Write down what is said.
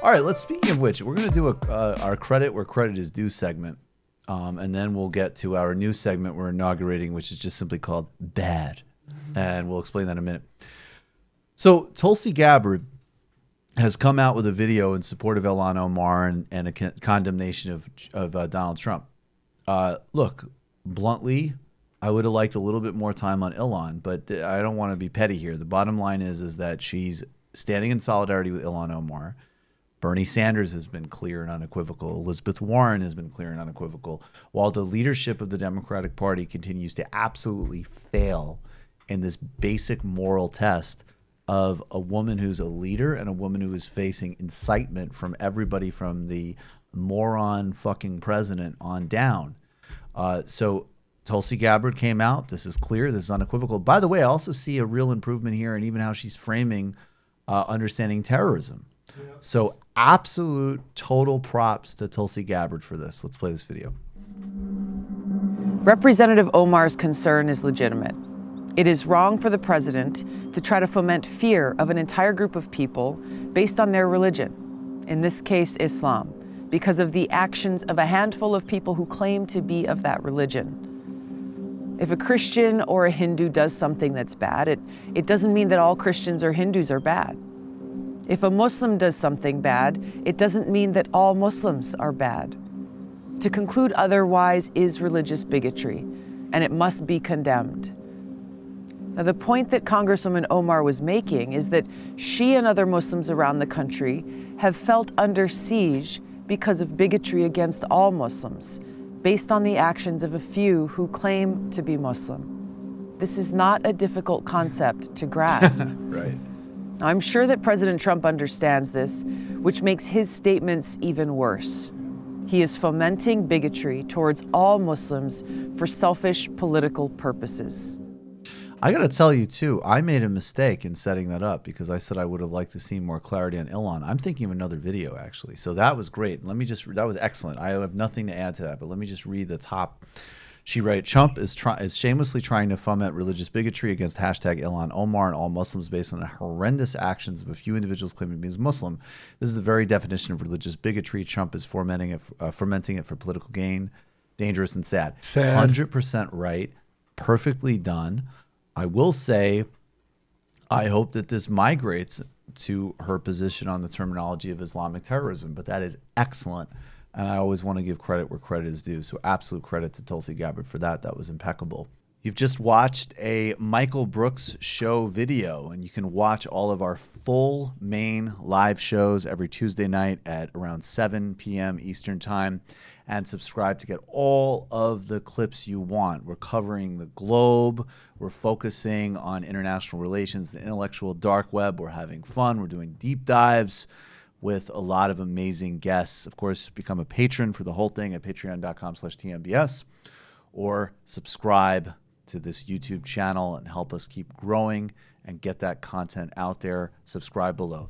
All right, speaking of which, we're going to do our credit where credit is due segment. And then we'll get to our new segment we're inaugurating, which is just simply called Bad. And we'll explain that in a minute. So Tulsi Gabbard has come out with a video in support of Ilhan Omar and a condemnation of Donald Trump. Look, bluntly, I would have liked a little bit more time on Ilhan, but I don't want to be petty here. The bottom line is that she's standing in solidarity with Ilhan Omar. Bernie Sanders has been clear and unequivocal. Elizabeth Warren has been clear and unequivocal, while the leadership of the Democratic Party continues to absolutely fail in this basic moral test of a woman who's a leader and a woman who is facing incitement from everybody from the moron fucking president on down. So Tulsi Gabbard came out. This is clear. This is unequivocal. By the way, I also see a real improvement here in even how she's framing understanding terrorism. Yeah. So absolute total props to Tulsi Gabbard for this. Let's play this video. Representative Omar's concern is legitimate. It is wrong for the president to try to foment fear of an entire group of people based on their religion, in this case, Islam, because of the actions of a handful of people who claim to be of that religion. If a Christian or a Hindu does something that's bad, it doesn't mean that all Christians or Hindus are bad. If a Muslim does something bad, it doesn't mean that all Muslims are bad. To conclude otherwise is religious bigotry, and it must be condemned. Now, the point that Congresswoman Omar was making is that she and other Muslims around the country have felt under siege because of bigotry against all Muslims, based on the actions of a few who claim to be Muslim. This is not a difficult concept to grasp. Right. I'm sure that President Trump understands this, which makes his statements even worse. He is fomenting bigotry towards all Muslims for selfish political purposes. I got to tell you, too, I made a mistake in setting that up because I said I would have liked to see more clarity on Ilhan. I'm thinking of another video, actually. So that was great. That was excellent. I have nothing to add to that, but let me just read the top. She writes, Trump is shamelessly trying to foment religious bigotry against hashtag Ilhan Omar and all Muslims based on the horrendous actions of a few individuals claiming to be Muslim. This is the very definition of religious bigotry. Trump is fermenting it for political gain. Dangerous and sad. 100% right. Perfectly done. I will say, I hope that this migrates to her position on the terminology of Islamic terrorism, but that is excellent. And I always want to give credit where credit is due. So absolute credit to Tulsi Gabbard for that. That was impeccable. You've just watched a Michael Brooks show video, and you can watch all of our full main live shows every Tuesday night at around 7 p.m. Eastern time, and subscribe to get all of the clips you want. We're covering the globe. We're focusing on international relations, the intellectual dark web. We're having fun. We're doing deep dives with a lot of amazing guests. Of course, become a patron for the whole thing at patreon.com/TMBS, or subscribe to this YouTube channel and help us keep growing and get that content out there. Subscribe below.